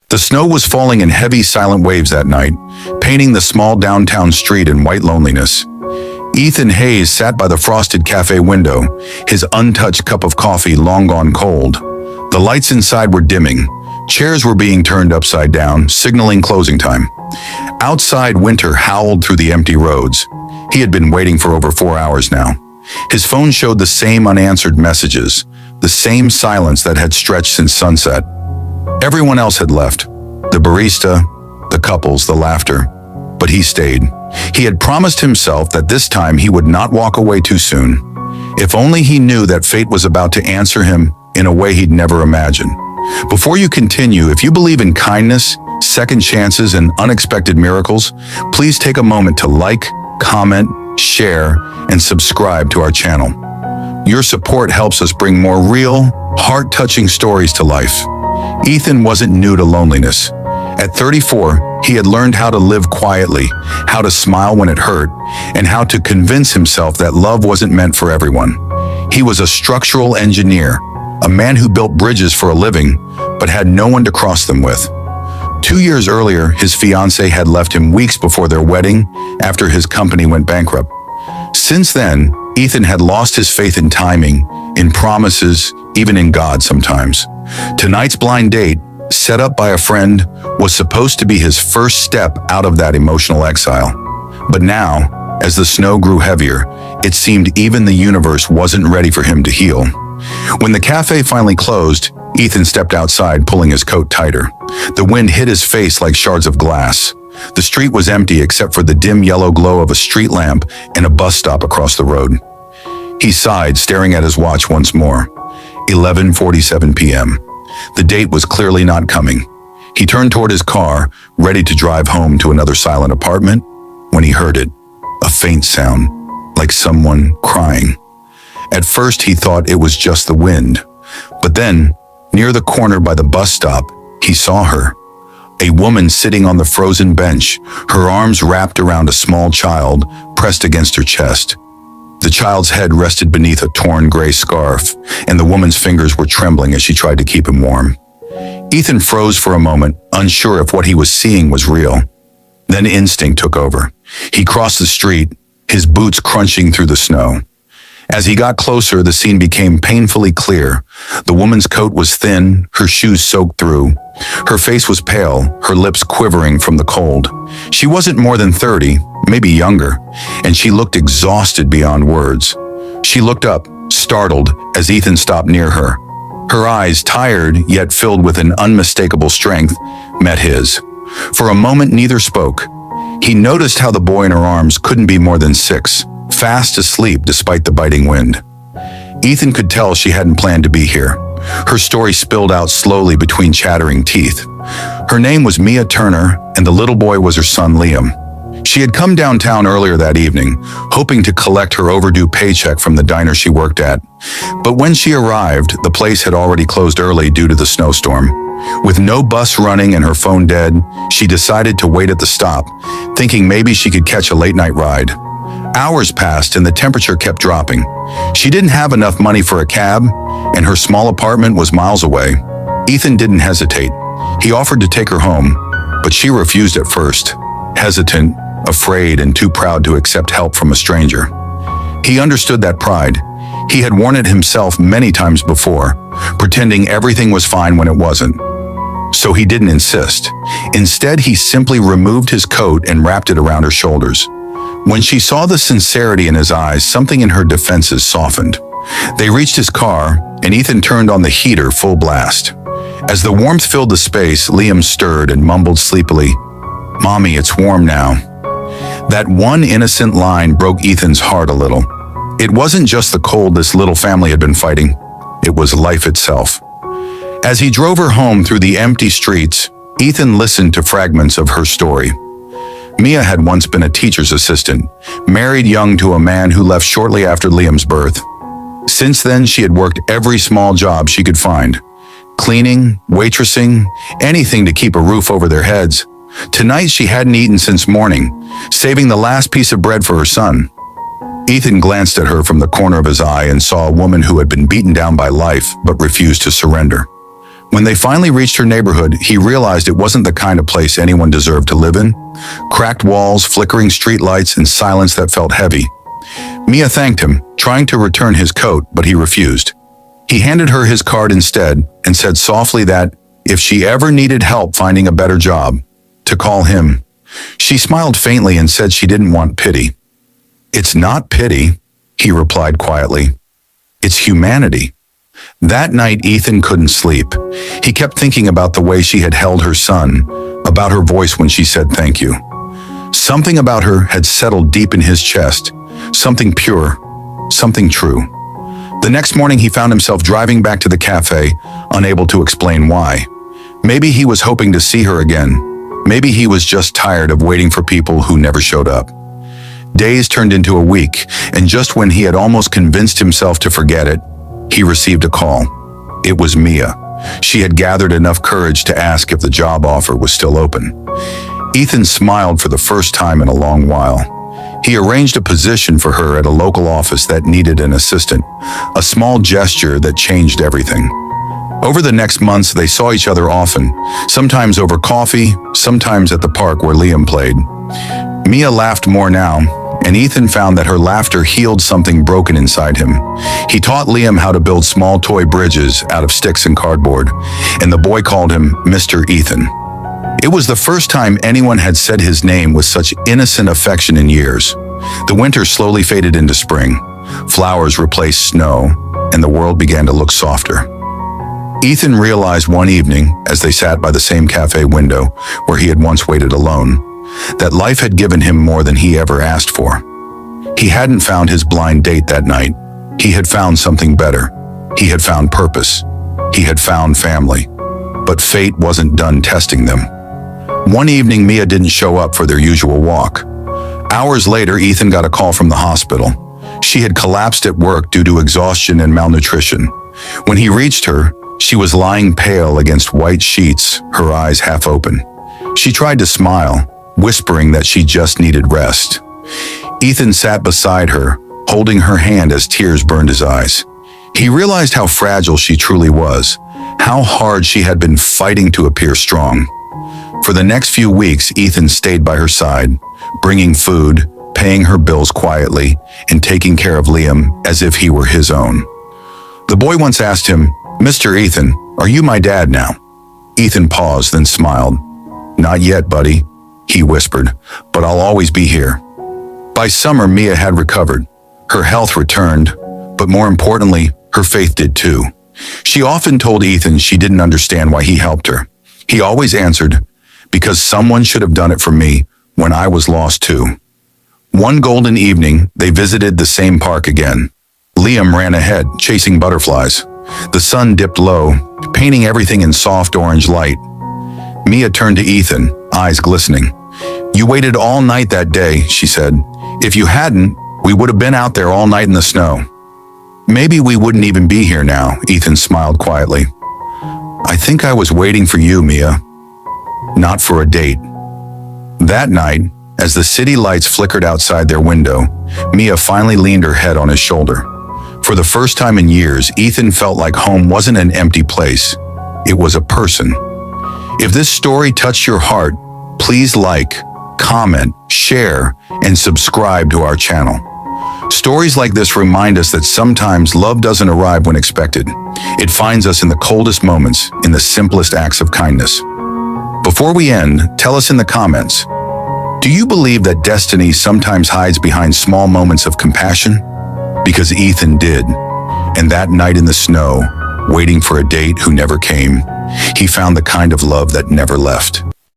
The snow was falling in heavy, silent waves that night, painting the small downtown street in white loneliness. Ethan Hayes sat by the frosted cafe window, his untouched cup of coffee long gone cold. The lights inside were dimming. Chairs were being turned upside down, signaling closing time. Outside, winter howled through the empty roads. He had been waiting for over 4 hours now. His phone showed the same unanswered messages, the same silence that had stretched since sunset. Everyone else had left. The barista, the couples, the laughter. But he stayed. He had promised himself that this time he would not walk away too soon. If only he knew that fate was about to answer him in a way he'd never imagined. Before you continue, if you believe in kindness, second chances, and unexpected miracles, please take a moment to like, comment, share, and subscribe to our channel. Your support helps us bring more real, heart-touching stories to life. Ethan wasn't new to loneliness. At 34, he had learned how to live quietly, how to smile when it hurt, and how to convince himself that love wasn't meant for everyone. He was a structural engineer, a man who built bridges for a living, but had no one to cross them with. 2 years earlier, his fiancée had left him weeks before their wedding, after his company went bankrupt. Since then, Ethan had lost his faith in timing, in promises, even in God sometimes. Tonight's blind date, set up by a friend, was supposed to be his first step out of that emotional exile. But now, as the snow grew heavier, it seemed even the universe wasn't ready for him to heal. When the cafe finally closed, Ethan stepped outside, pulling his coat tighter. The wind hit his face like shards of glass. The street was empty except for the dim yellow glow of a street lamp and a bus stop across the road. He sighed, staring at his watch once more. 11:47 p.m. The date was clearly not coming. He turned toward his car, ready to drive home to another silent apartment, when he heard it, a faint sound, like someone crying. At first, he thought it was just the wind. But then, near the corner by the bus stop, he saw her. A woman sitting on the frozen bench, her arms wrapped around a small child, pressed against her chest. The child's head rested beneath a torn gray scarf, and the woman's fingers were trembling as she tried to keep him warm. Ethan froze for a moment, unsure if what he was seeing was real. Then instinct took over. He crossed the street, his boots crunching through the snow. As he got closer, the scene became painfully clear. The woman's coat was thin, her shoes soaked through. Her face was pale, her lips quivering from the cold. She wasn't more than 30, maybe younger, and she looked exhausted beyond words. She looked up, startled, as Ethan stopped near her. Her eyes, tired yet filled with an unmistakable strength, met his. For a moment, neither spoke. He noticed how the boy in her arms couldn't be more than 6. Fast asleep despite the biting wind. Ethan could tell she hadn't planned to be here. Her story spilled out slowly between chattering teeth. Her name was Mia Turner, and the little boy was her son Liam. She had come downtown earlier that evening, hoping to collect her overdue paycheck from the diner she worked at. But when she arrived, the place had already closed early due to the snowstorm. With no bus running and her phone dead, she decided to wait at the stop, thinking maybe she could catch a late-night ride. Hours passed and the temperature kept dropping. She didn't have enough money for a cab, and her small apartment was miles away. Ethan didn't hesitate. He offered to take her home, but she refused at first, hesitant, afraid, and too proud to accept help from a stranger. He understood that pride. He had worn it himself many times before, pretending everything was fine when it wasn't. So he didn't insist. Instead, he simply removed his coat and wrapped it around her shoulders. When she saw the sincerity in his eyes, something in her defenses softened. They reached his car, and Ethan turned on the heater full blast. As the warmth filled the space, Liam stirred and mumbled sleepily, "Mommy, it's warm now." That one innocent line broke Ethan's heart a little. It wasn't just the cold this little family had been fighting. It was life itself. As he drove her home through the empty streets, Ethan listened to fragments of her story. Mia had once been a teacher's assistant, married young to a man who left shortly after Liam's birth. Since then, she had worked every small job she could find. Cleaning, waitressing, anything to keep a roof over their heads. Tonight, she hadn't eaten since morning, saving the last piece of bread for her son. Ethan glanced at her from the corner of his eye and saw a woman who had been beaten down by life but refused to surrender. When they finally reached her neighborhood, he realized it wasn't the kind of place anyone deserved to live in. Cracked walls, flickering streetlights, and silence that felt heavy. Mia thanked him, trying to return his coat, but he refused. He handed her his card instead and said softly that, if she ever needed help finding a better job, to call him. She smiled faintly and said she didn't want pity. "It's not pity," he replied quietly. "It's humanity." That night, Ethan couldn't sleep. He kept thinking about the way she had held her son, about her voice when she said thank you. Something about her had settled deep in his chest, something pure, something true. The next morning, he found himself driving back to the cafe, unable to explain why. Maybe he was hoping to see her again. Maybe he was just tired of waiting for people who never showed up. Days turned into a week, and just when he had almost convinced himself to forget it, he received a call. It was Mia. She had gathered enough courage to ask if the job offer was still open. Ethan smiled for the first time in a long while. He arranged a position for her at a local office that needed an assistant, a small gesture that changed everything. Over the next months, they saw each other often, sometimes over coffee, sometimes at the park where Liam played. Mia laughed more now, and Ethan found that her laughter healed something broken inside him. He taught Liam how to build small toy bridges out of sticks and cardboard, and the boy called him Mr. Ethan. It was the first time anyone had said his name with such innocent affection in years. The winter slowly faded into spring. Flowers replaced snow, and the world began to look softer. Ethan realized one evening, as they sat by the same cafe window where he had once waited alone, that life had given him more than he ever asked for. He hadn't found his blind date that night. He had found something better. He had found purpose. He had found family. But fate wasn't done testing them. One evening, Mia didn't show up for their usual walk. Hours later, Ethan got a call from the hospital. She had collapsed at work due to exhaustion and malnutrition. When he reached her, she was lying pale against white sheets, her eyes half open. She tried to smile, whispering that she just needed rest. Ethan sat beside her, holding her hand as tears burned his eyes. He realized how fragile she truly was, how hard she had been fighting to appear strong. For the next few weeks, Ethan stayed by her side, bringing food, paying her bills quietly, and taking care of Liam as if he were his own. The boy once asked him, "Mr. Ethan, are you my dad now?" Ethan paused, then smiled. "Not yet, buddy," he whispered, "but I'll always be here." By summer, Mia had recovered. Her health returned, but more importantly, her faith did too. She often told Ethan she didn't understand why he helped her. He always answered, "Because someone should have done it for me when I was lost too." One golden evening, they visited the same park again. Liam ran ahead, chasing butterflies. The sun dipped low, painting everything in soft orange light. Mia turned to Ethan, eyes glistening. "You waited all night that day," she said. "If you hadn't, we would have been out there all night in the snow." "Maybe we wouldn't even be here now," Ethan smiled quietly. "I think I was waiting for you, Mia. Not for a date." That night, as the city lights flickered outside their window, Mia finally leaned her head on his shoulder. For the first time in years, Ethan felt like home wasn't an empty place. It was a person. If this story touched your heart, please like, comment, share, and subscribe to our channel. Stories like this remind us that sometimes love doesn't arrive when expected. It finds us in the coldest moments, in the simplest acts of kindness. Before we end, tell us in the comments, do you believe that destiny sometimes hides behind small moments of compassion? Because Ethan did. And that night in the snow, waiting for a date who never came, he found the kind of love that never left.